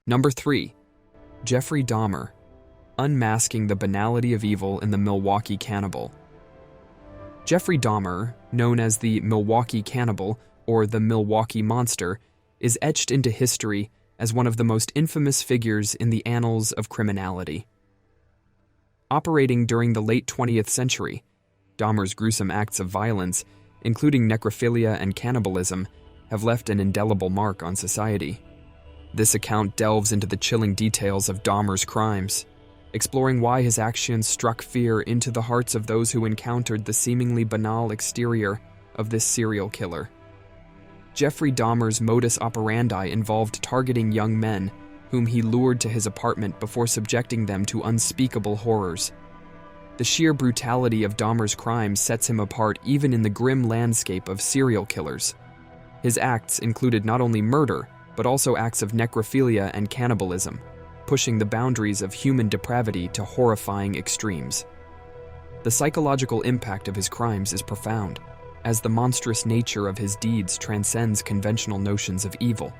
Number 3. Jeffrey Dahmer, unmasking the banality of evil in the Milwaukee Cannibal. Jeffrey Dahmer, known as the Milwaukee Cannibal or the Milwaukee Monster, is etched into history as one of the most infamous figures in the annals of criminality. Operating during the late 20th century, Dahmer's gruesome acts of violence, including necrophilia and cannibalism, have left an indelible mark on society. This account delves into the chilling details of Dahmer's crimes, exploring why his actions struck fear into the hearts of those who encountered the seemingly banal exterior of this serial killer. Jeffrey Dahmer's modus operandi involved targeting young men whom he lured to his apartment before subjecting them to unspeakable horrors. The sheer brutality of Dahmer's crimes sets him apart even in the grim landscape of serial killers. His acts included not only murder, but also acts of necrophilia and cannibalism, pushing the boundaries of human depravity to horrifying extremes. The psychological impact of his crimes is profound, as the monstrous nature of his deeds transcends conventional notions of evil.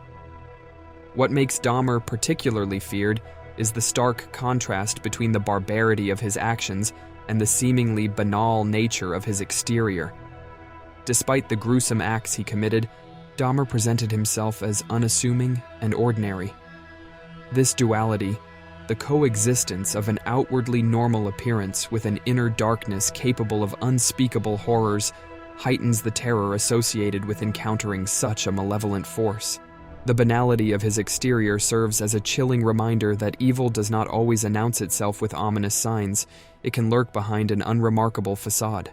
What makes Dahmer particularly feared is the stark contrast between the barbarity of his actions and the seemingly banal nature of his exterior. Despite the gruesome acts he committed, Dahmer presented himself as unassuming and ordinary. This duality, the coexistence of an outwardly normal appearance with an inner darkness capable of unspeakable horrors, heightens the terror associated with encountering such a malevolent force. The banality of his exterior serves as a chilling reminder that evil does not always announce itself with ominous signs. It can lurk behind an unremarkable facade.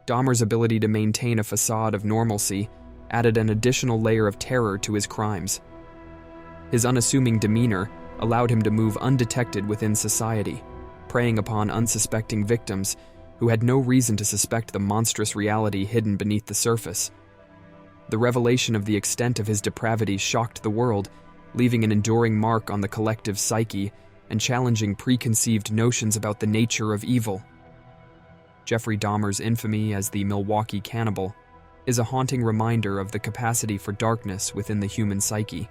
Dahmer's ability to maintain a facade of normalcy added an additional layer of terror to his crimes. His unassuming demeanor allowed him to move undetected within society, preying upon unsuspecting victims who had no reason to suspect the monstrous reality hidden beneath the surface. The revelation of the extent of his depravity shocked the world, leaving an enduring mark on the collective psyche and challenging preconceived notions about the nature of evil. Jeffrey Dahmer's infamy as the Milwaukee Cannibal is a haunting reminder of the capacity for darkness within the human psyche.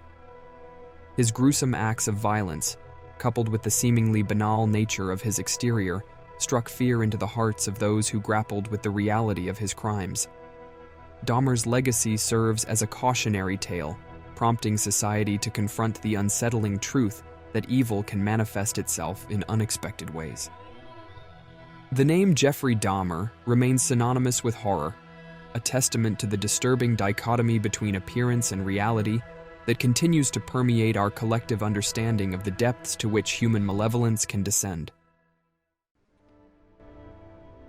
His gruesome acts of violence, coupled with the seemingly banal nature of his exterior, struck fear into the hearts of those who grappled with the reality of his crimes. Dahmer's legacy serves as a cautionary tale, prompting society to confront the unsettling truth that evil can manifest itself in unexpected ways. The name Jeffrey Dahmer remains synonymous with horror, a testament to the disturbing dichotomy between appearance and reality that continues to permeate our collective understanding of the depths to which human malevolence can descend.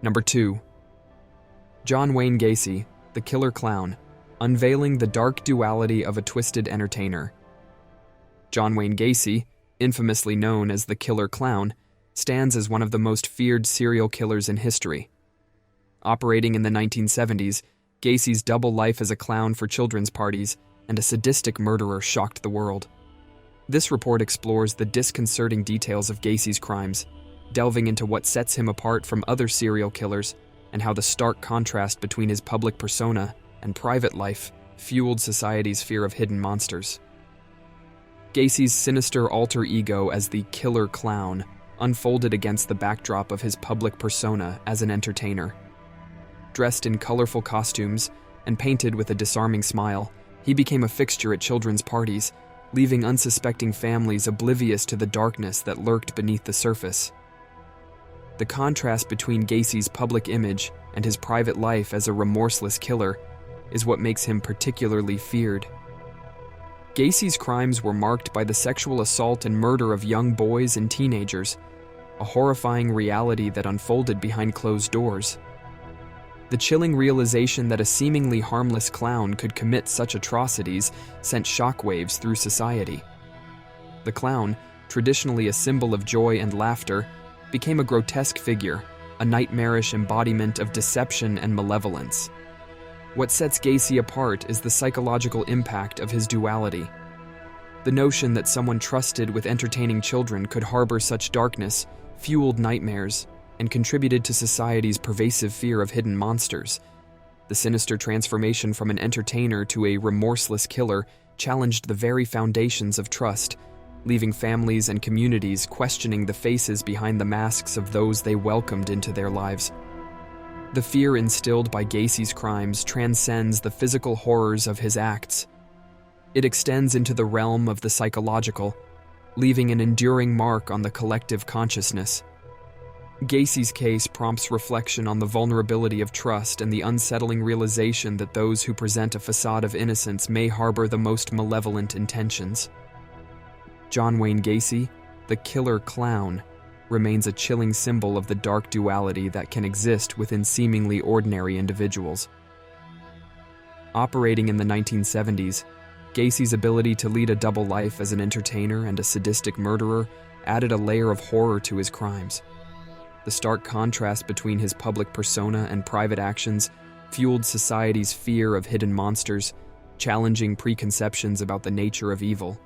Number 2. John Wayne Gacy, the Killer Clown, unveiling the dark duality of a twisted entertainer. John Wayne Gacy, infamously known as the Killer Clown, stands as one of the most feared serial killers in history. Operating in the 1970s, Gacy's double life as a clown for children's parties and a sadistic murderer shocked the world. This report explores the disconcerting details of Gacy's crimes, delving into what sets him apart from other serial killers and how the stark contrast between his public persona and private life fueled society's fear of hidden monsters. Gacy's sinister alter ego as the Killer Clown unfolded against the backdrop of his public persona as an entertainer. Dressed in colorful costumes and painted with a disarming smile, he became a fixture at children's parties, leaving unsuspecting families oblivious to the darkness that lurked beneath the surface. The contrast between Gacy's public image and his private life as a remorseless killer is what makes him particularly feared. Gacy's crimes were marked by the sexual assault and murder of young boys and teenagers, a horrifying reality that unfolded behind closed doors. The chilling realization that a seemingly harmless clown could commit such atrocities sent shockwaves through society. The clown, traditionally a symbol of joy and laughter, became a grotesque figure, a nightmarish embodiment of deception and malevolence. What sets Gacy apart is the psychological impact of his duality. The notion that someone trusted with entertaining children could harbor such darkness fueled nightmares and contributed to society's pervasive fear of hidden monsters. The sinister transformation from an entertainer to a remorseless killer challenged the very foundations of trust, leaving families and communities questioning the faces behind the masks of those they welcomed into their lives. The fear instilled by Gacy's crimes transcends the physical horrors of his acts. It extends into the realm of the psychological, leaving an enduring mark on the collective consciousness. Gacy's case prompts reflection on the vulnerability of trust and the unsettling realization that those who present a facade of innocence may harbor the most malevolent intentions. John Wayne Gacy, the killer clown, remains a chilling symbol of the dark duality that can exist within seemingly ordinary individuals. Operating in the 1970s, Gacy's ability to lead a double life as an entertainer and a sadistic murderer added a layer of horror to his crimes. The stark contrast between his public persona and private actions fueled society's fear of hidden monsters, challenging preconceptions about the nature of evil.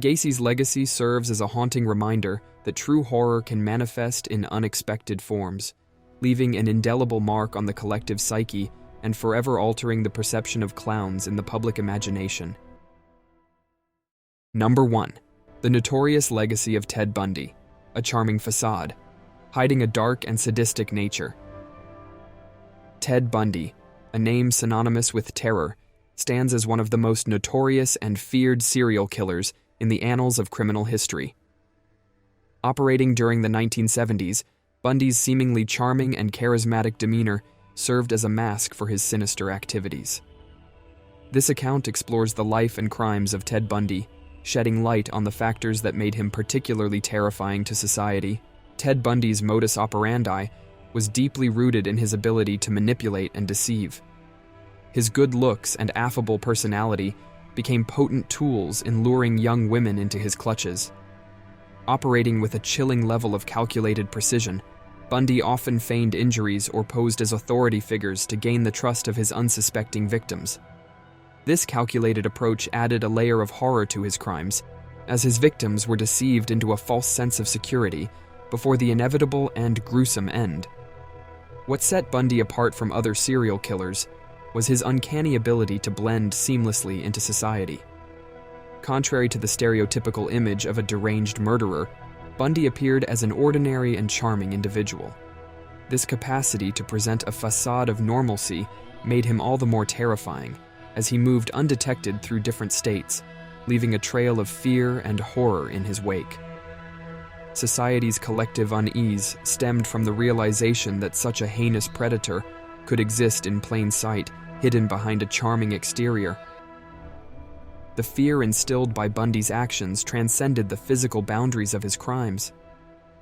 Gacy's legacy serves as a haunting reminder that true horror can manifest in unexpected forms, leaving an indelible mark on the collective psyche and forever altering the perception of clowns in the public imagination. Number 1. The notorious legacy of Ted Bundy, a charming facade, hiding a dark and sadistic nature. Ted Bundy, a name synonymous with terror, stands as one of the most notorious and feared serial killers in the annals of criminal history. Operating during the 1970s, Bundy's seemingly charming and charismatic demeanor served as a mask for his sinister activities. This account explores the life and crimes of Ted Bundy, shedding light on the factors that made him particularly terrifying to society. Ted Bundy's modus operandi was deeply rooted in his ability to manipulate and deceive. His good looks and affable personality became potent tools in luring young women into his clutches. Operating with a chilling level of calculated precision, Bundy often feigned injuries or posed as authority figures to gain the trust of his unsuspecting victims. This calculated approach added a layer of horror to his crimes, as his victims were deceived into a false sense of security before the inevitable and gruesome end. What set Bundy apart from other serial killers was his uncanny ability to blend seamlessly into society. Contrary to the stereotypical image of a deranged murderer, Bundy appeared as an ordinary and charming individual. This capacity to present a facade of normalcy made him all the more terrifying, as he moved undetected through different states, leaving a trail of fear and horror in his wake. Society's collective unease stemmed from the realization that such a heinous predator could exist in plain sight, hidden behind a charming exterior. The fear instilled by Bundy's actions transcended the physical boundaries of his crimes.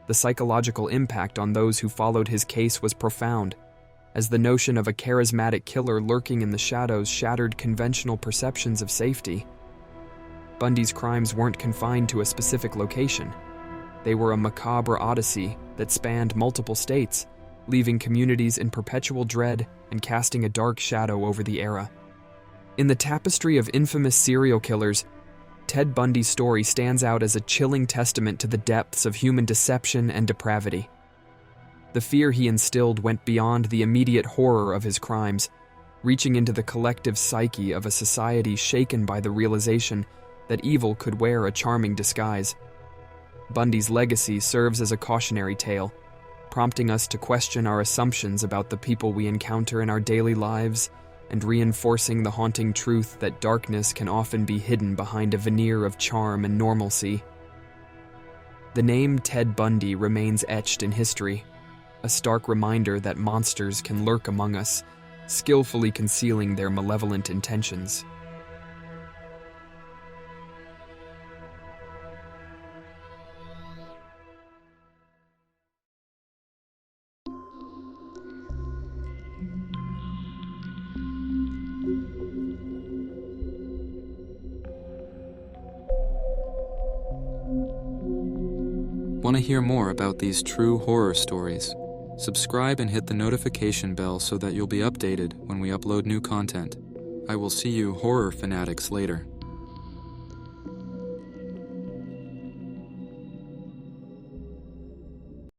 The psychological impact on those who followed his case was profound, as the notion of a charismatic killer lurking in the shadows shattered conventional perceptions of safety. Bundy's crimes weren't confined to a specific location. They were a macabre odyssey that spanned multiple states, leaving communities in perpetual dread and casting a dark shadow over the era. In the tapestry of infamous serial killers, Ted Bundy's story stands out as a chilling testament to the depths of human deception and depravity. The fear he instilled went beyond the immediate horror of his crimes, reaching into the collective psyche of a society shaken by the realization that evil could wear a charming disguise. Bundy's legacy serves as a cautionary tale, prompting us to question our assumptions about the people we encounter in our daily lives and reinforcing the haunting truth that darkness can often be hidden behind a veneer of charm and normalcy. The name Ted Bundy remains etched in history, a stark reminder that monsters can lurk among us, skillfully concealing their malevolent intentions. Want to hear more about these true horror stories? Subscribe and hit the notification bell so that you'll be updated when we upload new content. I will see you horror fanatics later.